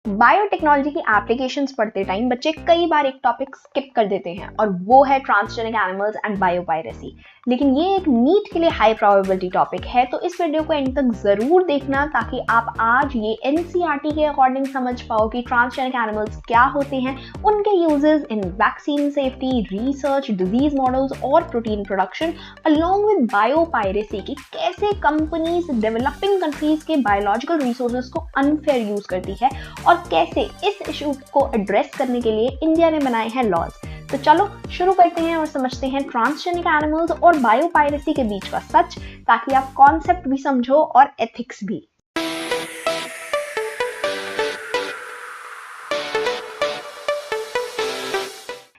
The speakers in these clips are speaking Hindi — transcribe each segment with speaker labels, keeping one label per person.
Speaker 1: बायोटेक्नोलॉजी की एप्लीकेशंस पढ़ते टाइम बच्चे कई बार एक टॉपिक स्किप कर देते हैं और वो है ट्रांसजेनिक एनिमल्स एंड बायोपायरेसी। लेकिन ये एक नीट के लिए हाई प्रोबेबिलिटी टॉपिक है, तो इस वीडियो को एंड तक जरूर देखना ताकि आप आज ये एनसीईआरटी के अकॉर्डिंग समझ पाओ कि ट्रांसजेनिक एनिमल्स क्या होते हैं, उनके uses in vaccine safety, research, disease models और protein production, along with biopiracy की कैसे कंपनीज डेवलपिंग कंट्रीज के बायोलॉजिकल रिसोर्सेज को अनफेयर यूज करती है और कैसे इस इशू को एड्रेस करने के लिए इंडिया ने बनाए हैं लॉज। तो चलो शुरू करते हैं और समझते हैं ट्रांसजेनिक एनिमल्स और बायोपायरेसी के बीच का सच, ताकि आप कॉन्सेप्ट भी समझो और एथिक्स भी।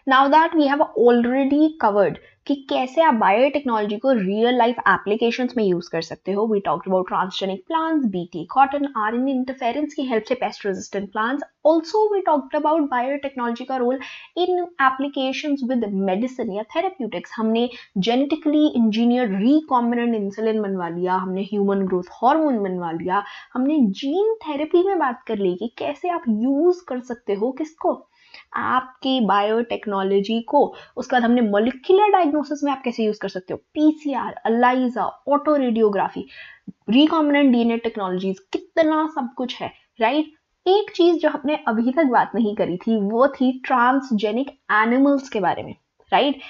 Speaker 1: Now that we have already covered कि कैसे आप बायोटेक्नोलॉजी को रियल लाइफ एप्लीकेशंस में यूज कर सकते हो, we talked about transgenic plants, BT cotton, RNA interference की हेल्प से pest resistant plants. Also we talked about biotechnology का role in applications with medicine या थेरेप्यूटिक्स। हमने जेनेटिकली इंजीनियर्ड रिकॉम्बिनेंट इंसुलिन बनवा लिया, हमने ह्यूमन ग्रोथ हार्मोन बनवा लिया, हमने जीन थेरेपी में बात कर ली कि कैसे आप यूज कर सकते हो किसको, आपकी बायोटेक्नोलॉजी को। उसके बाद हमने मॉलिक्यूलर डायग्नोसिस में आप कैसे यूज कर सकते हो, PCR, ELISA, auto radiography, recombinant DNA technologies, कितना सब कुछ है, राइट। एक चीज जो हमने अभी तक बात नहीं करी थी वो थी ट्रांसजेनिक एनिमल्स के बारे में, राइट।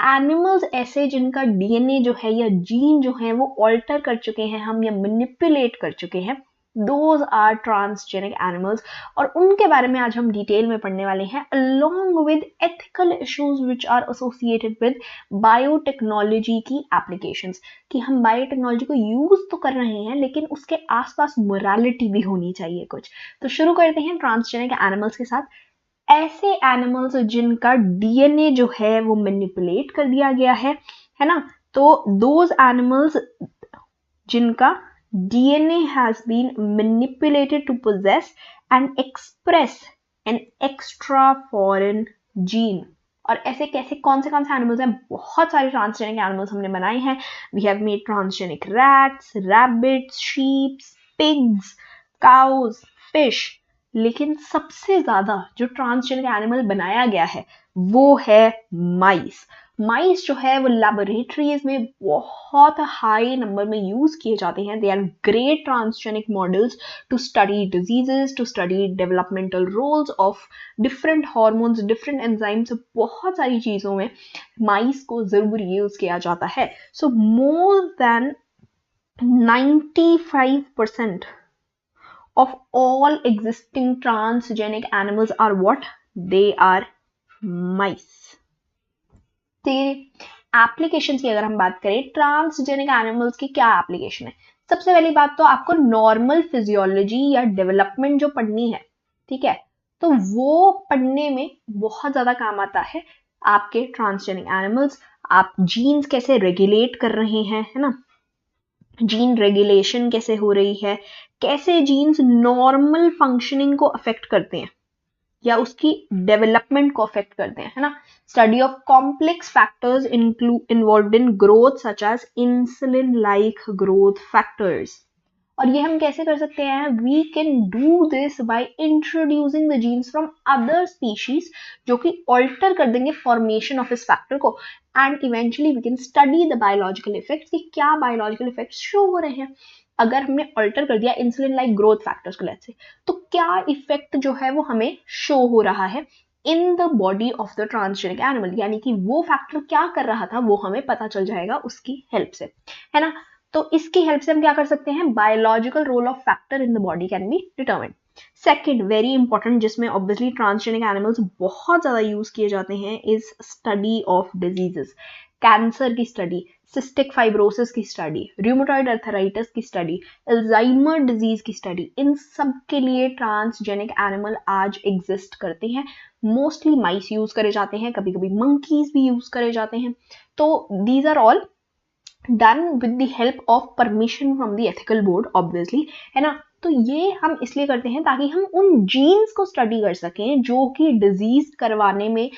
Speaker 1: एनिमल्स ऐसे जिनका डीएनए जो है या जीन जो है वो ऑल्टर कर चुके हैं हम या मैनिपुलेट कर चुके हैं, दोज आर ट्रांसजेनिक एनिमल्स। और उनके बारे में आज हम डिटेल में पढ़ने वाले हैं, along with ethical issues which are associated with biotechnology की एप्लीकेशंस। कि हम बायोटेक्नोलॉजी को यूज तो कर रहे हैं लेकिन उसके आसपास मोरालिटी भी होनी चाहिए कुछ। तो शुरू करते हैं ट्रांसजेनिक एनिमल्स के साथ। ऐसे एनिमल्स जिनका डीएनए जो है वो मैनिपुलेट कर दिया गया है ना, तो दोज एनिमल्स जिनका DNA has been manipulated to possess and express an extra foreign gene। और ऐसे कैसे कौन से एनिमल्स हैं, बहुत सारे ट्रांसजेनिक एनिमल्स हमने बनाए हैं। We have made transgenic rats, rabbits, sheeps, pigs, cows, fish. लेकिन सबसे ज्यादा जो ट्रांसजेनिक एनिमल बनाया गया है वो है माइस। माइस जो है वो लैबोरेटरीज में बहुत हाई नंबर में यूज किए जाते हैं। They are great transgenic models to study diseases, to study developmental roles of different hormones, different enzymes. बहुत सारी चीजों में माइस को जरूर यूज किया जाता है। सो more than 95% of all existing transgenic animals are what? They are mice। Application की अगर हम बात करें, ट्रांसजेनिक एनिमल्स की क्या एप्लीकेशन है। सबसे पहली बात तो आपको नॉर्मल फिजियोलॉजी या डेवलपमेंट जो पढ़नी है, ठीक है, तो वो पढ़ने में बहुत ज्यादा काम आता है आपके ट्रांसजेनिक एनिमल्स। आप जीन्स कैसे रेगुलेट कर रहे हैं, है ना, जीन रेगुलेशन कैसे हो रही है, कैसे जीन्स नॉर्मल फंक्शनिंग को अफेक्ट करते हैं या उसकी डेवलपमेंट को अफेक्ट करते हैं, है ना। Study of complex factors involved in growth such as insulin like growth factors. और ये हम कैसे कर सकते हैं, we can do this by introducing the genes from other species जो कि ऑल्टर कर देंगे फॉर्मेशन ऑफ इस फैक्टर को, and eventually we can study the biological effects कि क्या बायोलॉजिकल इफेक्ट्स शो हो रहे हैं। अगर हमने अल्टर कर दिया इंसुलिन लाइक ग्रोथ फैक्टर्स को लेट्स से, तो क्या इफेक्ट जो है वो हमें शो हो रहा है इन the body of the transgenic animal, यानी कि वो फैक्टर क्या कर रहा था वो हमें पता चल जाएगा उसकी हेल्प से, है ना। तो इसकी हेल्प से हम क्या कर सकते हैं, biological role of factor in the body can be determined. Second very important, जिसमें ऑब्वियसली ट्रांसजेनिक एनिमल्स बहुत ज्यादा यूज किए जाते हैं, is study of diseases. Cancer की स्टडी, सिस्टिक फाइब्रोसिस की स्टडी, रूमेटॉइड अर्थराइटिस की स्टडी, अल्जाइमर डिजीज की स्टडी, इन सब के लिए ट्रांसजेनिक एनिमल आज एग्जिस्ट करते हैं। मोस्टली माइस यूज करे जाते हैं, कभी कभी मंकीज भी यूज करे जाते हैं। तो these are all done with the help of permission from the ethical board obviously, है ना। तो ये हम इसलिए करते हैं ताकि हम उन जीन्स को स्टडी कर सकें जो कि डिजीज करवाने में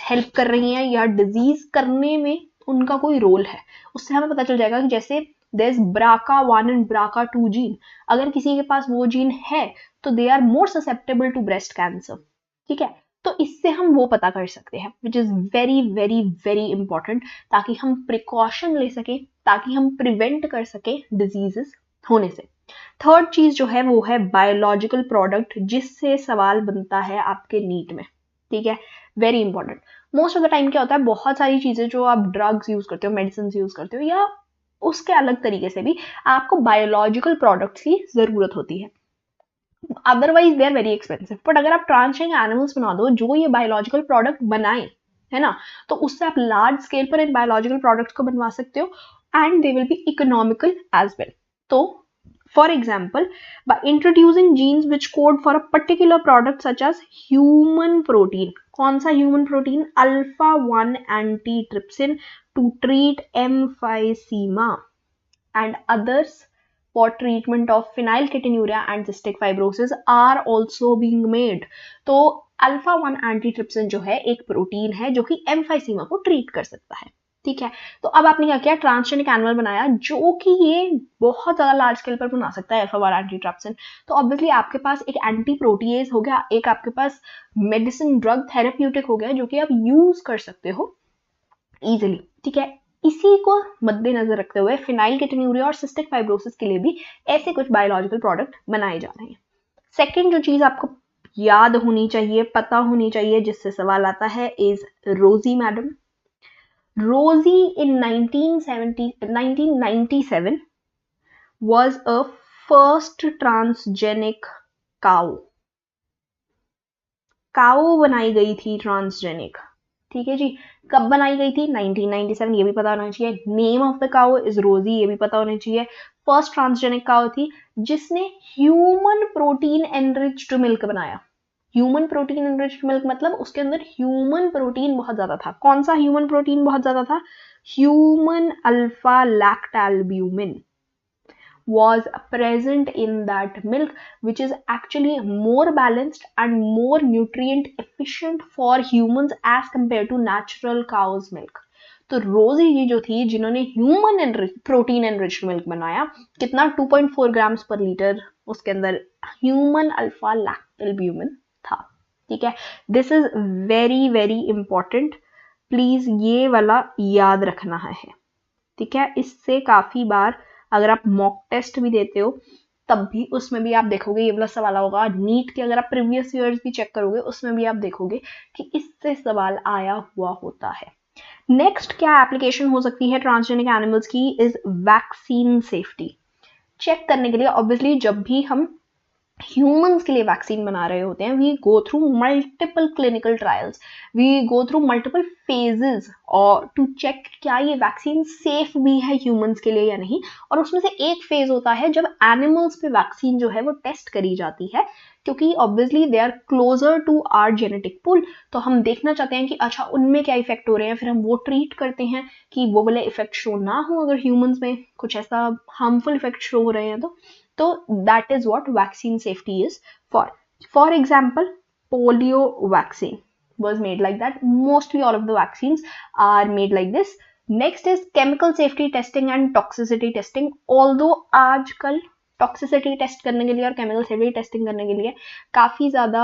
Speaker 1: हेल्प कर रही हैं या डिजीज करने में उनका कोई रोल है। उससे हमें पता चल जाएगा कि जैसे there's BRCA1 and BRCA2 gene, अगर किसी के पास वो जीन है तो they are more susceptible to breast cancer, ठीक है। तो इससे हम वो पता कर सकते हैं, which is very very very important, ताकि हम प्रिकॉशन ले सके, ताकि हम प्रिवेंट कर सके डिजीजेस होने से। थर्ड चीज जो है वो है बायोलॉजिकल प्रोडक्ट, जिससे सवाल बनता है आपके नीट में, ठीक है, very important. Most of the time क्या होता है, बहुत सारी चीजें जो आप ड्रग्स यूज करते हो, मेडिसिन यूज करते हो, या उसके अलग तरीके से भी आपको बायोलॉजिकल प्रोडक्ट्स की जरूरत होती है, otherwise they are very expensive. But अगर आप ट्रांसजेनिक एनिमल्स बना दो जो ये बायोलॉजिकल प्रोडक्ट बनाए, है ना, तो उससे आप लार्ज स्केल पर इन बायोलॉजिकल प्रोडक्ट्स को बनवा सकते हो and they will be economical as well. तो for example, by introducing genes which code for a particular product such as human protein, कौन सा human protein, alpha 1 antitrypsin to treat emphysema and others for treatment of phenylketonuria and cystic fibrosis are also being made। तो अल्फा 1 एंटीट्रिप्सिन जो है एक प्रोटीन है जो कि एम्फाइसीमा को ट्रीट कर सकता है, ठीक है। तो अब आपने क्या किया, ट्रांसजेनिक एनिमल बनाया जो कि ये बहुत ज्यादा लार्ज स्केल पर बना सकता है अल्फा 1 एंटीट्रिप्सिन। तो ऑब्वियसली आपके पास एक एंटी प्रोटीएज हो गया, एक आपके पास मेडिसिन ड्रग थेरेप्यूटिक हो गया जो कि आप यूज कर सकते हो इजिली, ठीक है। इसी को मद्देनजर रखते हुए फिनाइलकेटोन्यूरिया और सिस्टिक फाइब्रोसिस के लिए भी ऐसे कुछ बायोलॉजिकल प्रोडक्ट बनाए जा रहे हैं। सेकेंड जो चीज आपको याद होनी चाहिए, पता होनी चाहिए, जिससे सवाल आता है, इज रोजी मैडम। रोजी in 1997 was a first transgenic cow। काऊ बनाई गई थी ट्रांसजेनिक, ठीक है जी। कब बनाई गई थी, 1997, ये भी पता होना चाहिए। Name of the cow is रोजी, ये भी पता होना चाहिए। फर्स्ट ट्रांसजेनिक काऊ थी जिसने ह्यूमन प्रोटीन एनरिच्ड मिल्क बनाया। ह्यूमन प्रोटीन एनरिच्ड मिल्क मतलब उसके अंदर ह्यूमन प्रोटीन बहुत ज्यादा था। कौन सा ह्यूमन प्रोटीन बहुत ज्यादा था, human alpha lactalbumin was present in that milk, which is actually more balanced and more nutrient efficient for humans as compared to natural cow's milk। तो रोजी जी जो थी जिन्होंने ह्यूमन प्रोटीन एनरिच्ड मिल्क बनाया, कितना 2.4 ग्राम्स पर लीटर उसके अंदर ह्यूमन अल्फा लैक्टैल्ब्यूमिन था, ठीक है। This is very very important, please ये वाला याद रखना है, ठीक है। इससे काफी बार अगर आप मॉक टेस्ट भी देते हो तब भी उसमें भी आप देखोगे ये वाला सवाल होगा। नीट के अगर आप प्रीवियस ईयर्स भी चेक करोगे उसमें भी आप देखोगे कि इससे सवाल आया हुआ होता है। नेक्स्ट क्या एप्लीकेशन हो सकती है ट्रांसजेनिक एनिमल्स की, इज वैक्सीन सेफ्टी। चेक करने के लिए ऑब्वियसली जब भी हम ह्यूमंस के लिए वैक्सीन बना रहे होते हैं, we go through multiple clinical trials, we go through multiple phases और टू चेक क्या ये वैक्सीन सेफ भी है ह्यूमंस के लिए या नहीं। और उसमें से एक फेज होता है जब एनिमल्स पे वैक्सीन जो है वो टेस्ट करी जाती है, क्योंकि obviously they are closer to our genetic pool. तो हम देखना चाहते हैं कि अच्छा उनमें क्या इफेक्ट हो रहे हैं, फिर हम वो ट्रीट करते हैं कि वो वाले इफेक्ट शो ना हो अगर ह्यूमंस में कुछ ऐसा हार्मफुल इफेक्ट शो हो रहे हैं तो that is what vaccine safety is for। For example, polio vaccine was made like that. Mostly all of the vaccines are made like this. Next is chemical safety testing and toxicity testing. Although आजकल toxicity test करने के लिए और chemical safety testing करने के लिए काफी ज्यादा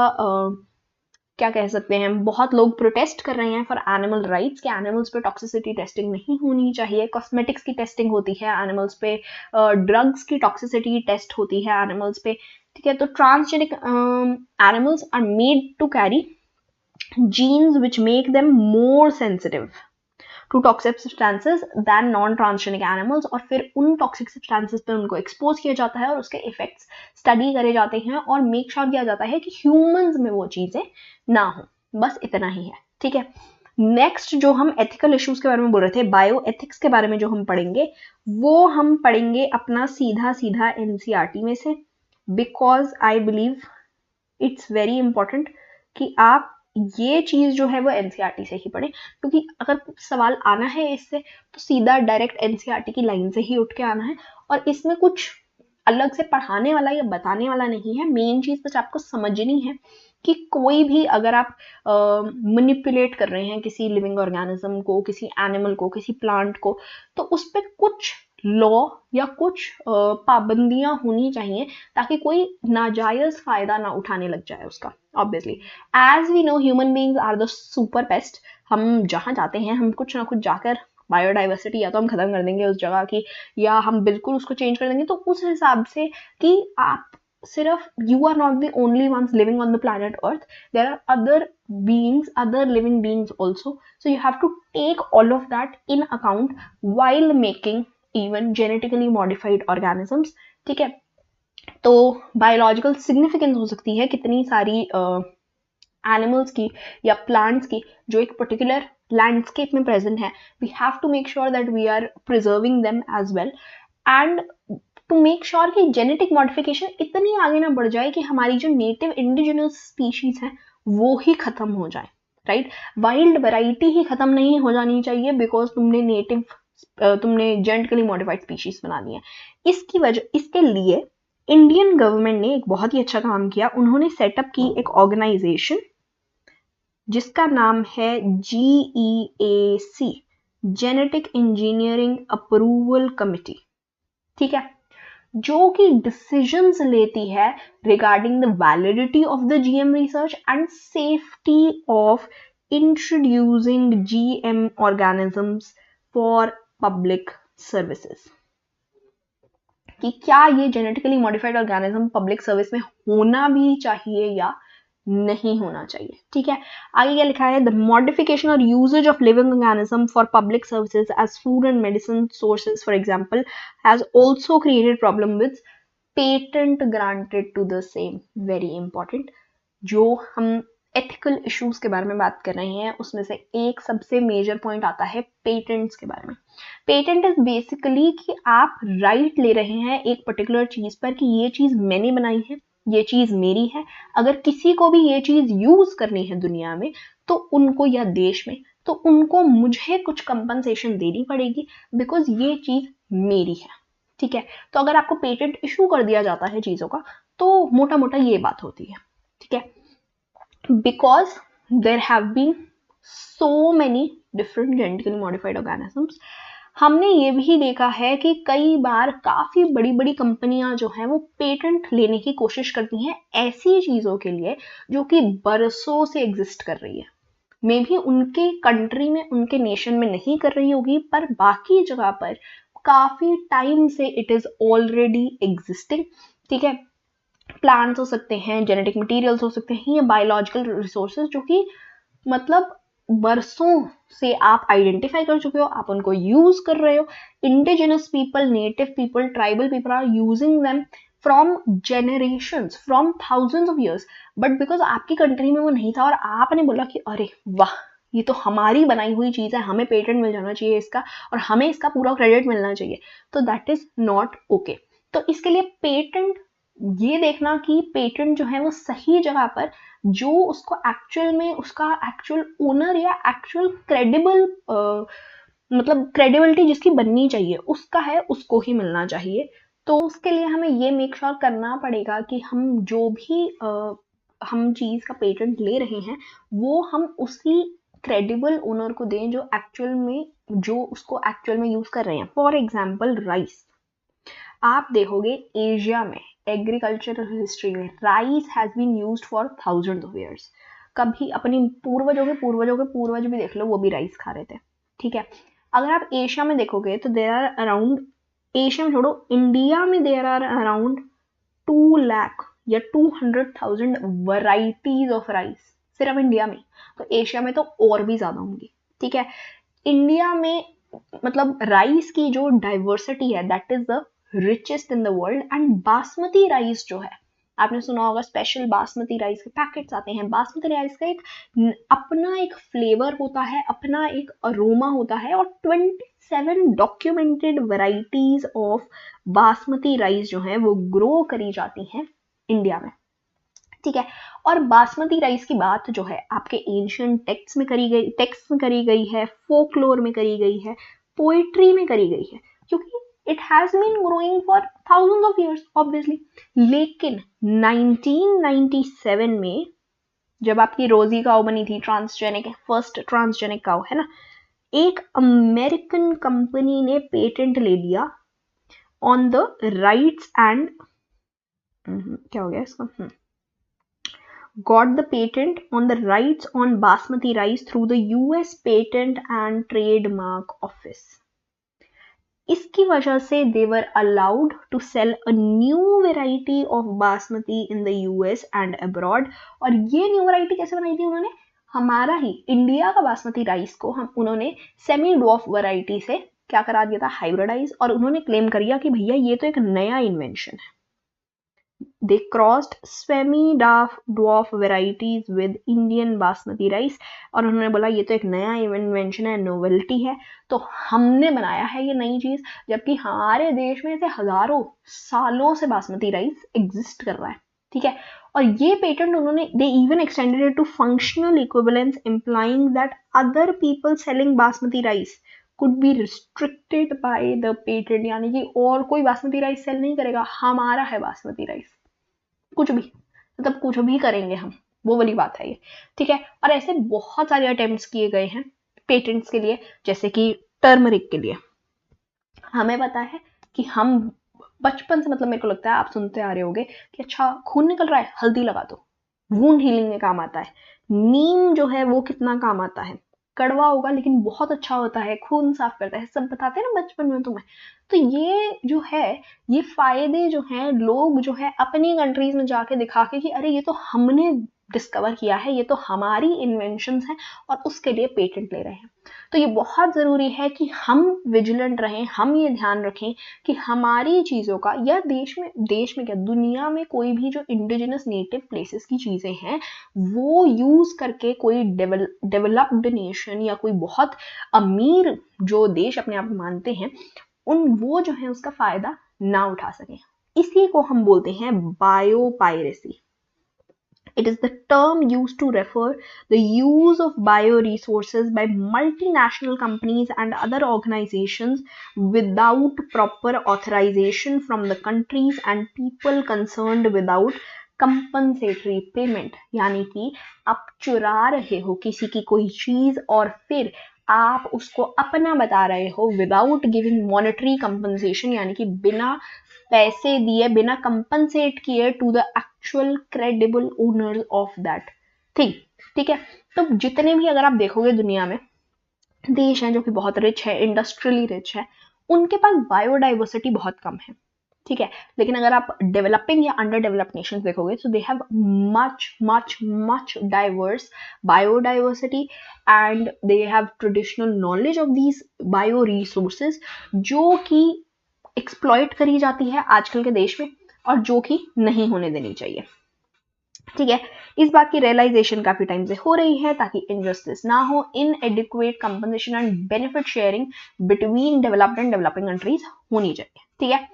Speaker 1: क्या कह सकते हैं, बहुत लोग प्रोटेस्ट कर रहे हैं फॉर एनिमल राइट्स कि एनिमल्स पे टॉक्सिसिटी टेस्टिंग नहीं होनी चाहिए। कॉस्मेटिक्स की टेस्टिंग होती है एनिमल्स पे, ड्रग्स की टॉक्सिसिटी टेस्ट होती है एनिमल्स पे, ठीक है। तो transgenic animals are made to carry genes which make them more sensitive to toxic substances than non transgenic animals, और फिर उन टॉक्सिक सब्सटेंसेस पे उनको एक्सपोज किया जाता है और उसके इफेक्ट्स स्टडी करे जाते हैं और मेक श्योर किया जाता है कि ह्यूमंस में वो चीजें ना हो। बस इतना ही है, ठीक है। नेक्स्ट जो हम एथिकल इश्यूज के बारे में बोल रहे थे, बायो एथिक्स के बारे में जो हम पढ़ेंगे वो हम पढ़ेंगे अपना सीधा सीधा एनसीईआरटी में से, because I believe it's very important कि आप ये चीज जो है वो एनसीईआरटी से ही पढ़े, क्योंकि अगर सवाल आना है इससे तो सीधा डायरेक्ट एनसीईआरटी की लाइन से ही उठ के आना है, और इसमें कुछ अलग से पढ़ाने वाला या बताने वाला नहीं है। मेन चीज बस आपको समझनी है कि कोई भी अगर आप मैनिपुलेट कर रहे हैं किसी लिविंग ऑर्गेनिज्म को, किसी एनिमल को, किसी प्लांट को, तो उस पर कुछ लॉ या कुछ पाबंदियां होनी चाहिए ताकि कोई नाजायज फायदा ना उठाने लग जाए उसका। Obviously as we know human beings are the super pest. हम जहाँ जाते हैं हम कुछ ना कुछ जाकर बायोडाइवर्सिटी या तो हम खत्म कर देंगे उस जगह की, या हम बिल्कुल उसको चेंज कर देंगे। तो उस हिसाब से कि आप सिर्फ you are not the only ones living on the planet Earth, there are other beings, other living beings also, so you have to take all of that in account while making even genetically modified organisms। ठीक है, तो बायोलॉजिकल सिग्निफिकेंस हो सकती है कितनी सारी एनिमल्स की या प्लांट्स की जो एक पर्टिकुलर लैंडस्केप में प्रेजेंट है। We have to make sure that we are preserving them as well, and to make sure कि जेनेटिक मॉडिफिकेशन इतनी आगे ना बढ़ जाए कि हमारी जो नेटिव इंडिजिनस स्पीशीज है वो ही खत्म हो जाए, राइट। वाइल्ड वैरायटी ही खत्म नहीं हो जानी चाहिए बिकॉज तुमने जेनेटिकली मॉडिफाइड स्पीशीज बना दी है। इसके लिए इंडियन गवर्नमेंट ने एक बहुत ही अच्छा काम किया। उन्होंने सेटअप की एक ऑर्गेनाइजेशन जिसका नाम है GEAC, genetic engineering approval committee. ठीक है, जो कि डिसीजंस लेती है regarding the validity of the GM research and safety of introducing GM organisms for public services, कि क्या ये genetically modified organism public service में होना भी चाहिए या नहीं होना चाहिए। ठीक है, आगे क्या लिखा है, द मॉडिफिकेशन और usages of living organism for public services as food and medicine sources for example has also created problem with patent granted to the same. Very important, जो हम एथिकल इश्यूज के बारे में बात कर रहे हैं उसमें से एक सबसे मेजर पॉइंट आता है पेटेंट्स के बारे में। पेटेंट इज बेसिकली कि आप राइट ले रहे हैं एक पर्टिकुलर चीज पर कि ये चीज मैंने बनाई है, ये चीज मेरी है। अगर किसी को भी ये चीज यूज करनी है दुनिया में तो उनको, या देश में, तो उनको मुझे कुछ कंपनसेशन देनी पड़ेगी बिकॉज ये चीज मेरी है। ठीक है, तो अगर आपको पेटेंट इशू कर दिया जाता है चीजों का तो मोटा मोटा ये बात होती है। ठीक है, because there have been so many different genetically modified organisms, हमने ये भी देखा है कि कई बार काफी बड़ी बड़ी कंपनियां जो हैं वो पेटेंट लेने की कोशिश करती हैं ऐसी चीजों के लिए जो कि बरसों से एग्जिस्ट कर रही है। मे भी उनके कंट्री में, उनके नेशन में नहीं कर रही होगी, पर बाकी जगह पर काफी टाइम से इट इज ऑलरेडी एग्जिस्टिंग। ठीक है, प्लांट्स हो सकते हैं, जेनेटिक मटेरियल्स हो सकते हैं, या बायोलॉजिकल रिसोर्सेज जो कि मतलब बरसों से आप आइडेंटिफाई कर चुके हो, आप उनको यूज कर रहे हो। Indigenous people, native people, tribal people are using them from generations, from thousands of years, but because आपकी कंट्री में वो नहीं था और आपने बोला कि अरे वाह ये तो हमारी बनाई हुई चीज है, हमें पेटेंट मिल जाना चाहिए इसका और हमें इसका पूरा क्रेडिट मिलना चाहिए, तो दैट इज नॉट ओके। तो इसके लिए पेटेंट, ये देखना कि पेटेंट जो है वो सही जगह पर, जो उसको एक्चुअल में उसका एक्चुअल ओनर या एक्चुअल क्रेडिबल मतलब क्रेडिबिलिटी जिसकी बननी चाहिए उसका है, उसको ही मिलना चाहिए। तो उसके लिए हमें ये मेक श्योर करना पड़ेगा कि हम जो भी हम चीज का पेटेंट ले रहे हैं वो हम उसी क्रेडिबल ओनर को दें जो एक्चुअल में, जो उसको एक्चुअल में यूज कर रहे हैं। फॉर एग्जाम्पल राइस, आप देखोगे एशिया में एग्रीकल्चरल हिस्ट्री में rice has been used for thousand of years. कभी अपनी पूर्वजों के पूर्वज भी देख लो, वो भी राइस खा रहे थे। ठीक है, अगर आप एशिया में देखोगे तो देयर आर अराउंड, एशिया में छोड़ो, इंडिया में देयर आर अराउंड 2 लाख या 200,000 वैरायटीज ऑफ राइस, सिर्फ इंडिया में। तो एशिया में तो और भी ज्यादा होंगी। ठीक है, इंडिया में मतलब राइस की जो डाइवर्सिटी है that is the richest in the world, and basmati rice जो है, आपने सुना होगा स्पेशल बासमती राइस के पैकेट्स आते हैं। बासमती राइस का एक अपना एक फ्लेवर होता है, अपना एक अरोमा होता है, और 27 documented varieties of basmati rice जो है वो ग्रो करी जाती हैं इंडिया में। ठीक है, और बासमती राइस की बात जो है आपके एंशिएंट टेक्स्ट में करी गई है, फोकलोर में करी गई है, पोइट्री में करी गई है, क्योंकि it has been growing for thousands of years obviously। लेकिन 1997 में जब आपकी रोजी काऊ बनी थी, ट्रांसजेनिक, फर्स्ट ट्रांसजेनिक काऊ है ना, एक अमेरिकन कंपनी ने पेटेंट ले लिया ऑन द राइट्स एंड क्या हो गया इसका, got the patent on the rights on basmati rice through the US Patent and Trademark Office. इसकी वजह से they were allowed to sell a new variety of basmati in the US and abroad. और ये न्यू वैरायटी कैसे बनाई थी उन्होंने, हमारा ही इंडिया का बासमती राइस को उन्होंने सेमी ड्वार्फ वैरायटी से क्या करा दिया था, हाइब्रिडाइज, और उन्होंने क्लेम कर दिया कि भैया ये तो एक नया इन्वेंशन है. They crossed semi-dwarf varieties with Indian basmati rice, और उन्होंने बोला ये तो एक नया इन्वेंशन है, नोवेल्टी है, तो हमने बनाया है ये नई चीज, जबकि हमारे देश में से हजारों सालों से बासमती राइस एग्जिस्ट कर रहा है. ठीक है, और ये पेटेंट उन्होंने they even extended it to functional equivalence, implying that other people selling basmati rice could be restricted by the patent. यानी कि और कोई बासमती राइस सेल नहीं करेगा, हमारा है बासमती राइस, कुछ भी, मतलब कुछ भी करेंगे हम, वो वाली बात है ये. ठीक है, और ऐसे बहुत सारे अटेम्प्ट्स किए गए हैं पेटेंट्स के लिए, जैसे कि टर्मरिक के लिए. हमें पता है कि हम बचपन से, मतलब मेरे को लगता है आप सुनते आ रहे होगे कि अच्छा खून निकल रहा है, हल्दी लगा दो, वूंड हीलिंग में काम आता है. नीम जो है वो कितना काम आता है, कड़वा होगा लेकिन बहुत अच्छा होता है, खून साफ करता है, सब बताते हैं ना बचपन में तुम्हें. तो ये जो है, ये फायदे जो हैं लोग जो है अपनी कंट्रीज में जाके दिखा के कि अरे ये तो हमने डिस्कवर किया है, ये तो हमारी इन्वेंशंस हैं, और उसके लिए पेटेंट ले रहे हैं. तो ये बहुत ज़रूरी है कि हम विजिलेंट रहें, हम ये ध्यान रखें कि हमारी चीज़ों का, या देश में क्या दुनिया में कोई भी जो इंडिजिनस नेटिव प्लेसेस की चीज़ें हैं वो यूज़ करके कोई डेवलप्ड नेशन या कोई बहुत अमीर जो देश अपने आप मानते हैं वो जो है उसका फ़ायदा ना उठा सकें. इसी को हम बोलते हैं biopiracy. It is the term used to refer the use of bioresources by multinational companies and other organizations without proper authorization from the countries and people concerned without compensatory payment. यानी कि आप चुरा रहे हो किसी की कोई चीज और फिर आप उसको अपना बता रहे हो विदाउट गिविंग मॉनेटरी कंपनसेशन, यानी कि बिना पैसे दिए, बिना कंपनसेट किए to the actual credible owners of that thing. ठीक है, तो जितने भी अगर आप देखोगे दुनिया में देश हैं जो कि बहुत रिच है, इंडस्ट्रियली रिच है, उनके पास बायोडाइवर्सिटी बहुत कम है. ठीक है, लेकिन अगर आप डेवलपिंग या अंडर डेवलप्ड नेशंस देखोगे तो they have much much much diverse biodiversity and they have traditional knowledge of these bio resources जो कि एक्सप्लॉइट करी जाती है आजकल के देश में और जो कि नहीं होने देनी चाहिए. ठीक है, इस बात की रियलाइजेशन काफी टाइम से हो रही है ताकि इनजस्टिस ना हो, इनएडिक्वेट compensation and benefit sharing between developed and developing countries होनी चाहिए. ठीक है,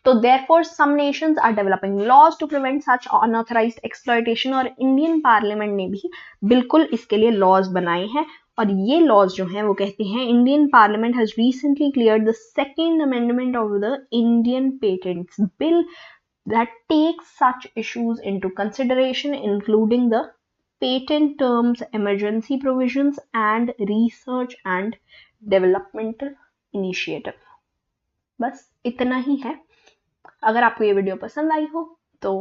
Speaker 1: तो therefore some nations are developing laws to prevent such unauthorized exploitation, और इंडियन पार्लियामेंट ने भी बिल्कुल इसके लिए लॉज बनाए हैं. और ये लॉज जो हैं वो कहते हैं Indian parliament has recently cleared the second amendment of the Indian patents bill that takes such issues into consideration, including the patent terms, emergency provisions, and research and developmental initiative. बस इतना ही है. अगर आपको ये वीडियो पसंद आई हो तो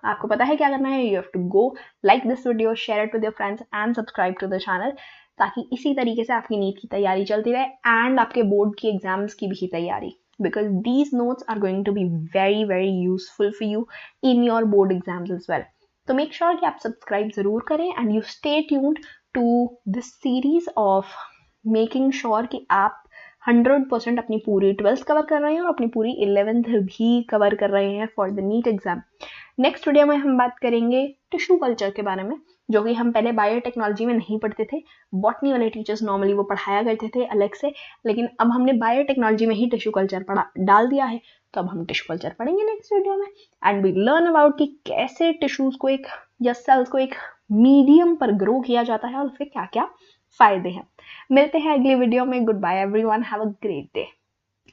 Speaker 1: आपको पता है क्या करना है. You have to go like this video, share it with your friends and subscribe to the channel, ताकि इसी तरीके से आपकी नीट की तैयारी चलती रहे एंड आपके बोर्ड की एग्जाम्स की भी तैयारी, because these notes are going to be very very useful for you in your board exams as well. So make sure कि आप सब्सक्राइब जरूर करें and you stay tuned to this series of making sure कि आप 100% अपनी पूरी 12th कवर कर रहे हैं और अपनी पूरी 11th भी कवर कर रहे हैं for the NEET exam. Next video में हम बात करेंगे टिश्यू कल्चर के बारे में, जो कि हम पहले बायोटेक्नोलॉजी में नहीं पढ़ते थे. बॉटनी वाले टीचर्स नॉर्मली वो पढ़ाया करते थे अलग से, लेकिन अब हमने बायोटेक्नोलॉजी में ही टिश्यू कल्चर डाल दिया है, तो अब हम टिश्यू कल्चर पढ़ेंगे नेक्स्ट वीडियो में. एंड वी लर्न अबाउट कि कैसे टिश्यूज को एक या सेल्स को एक मीडियम पर ग्रो किया जाता है और उसके क्या क्या फायदे हैं. मिलते हैं अगली वीडियो में. Goodbye everyone, have a great day.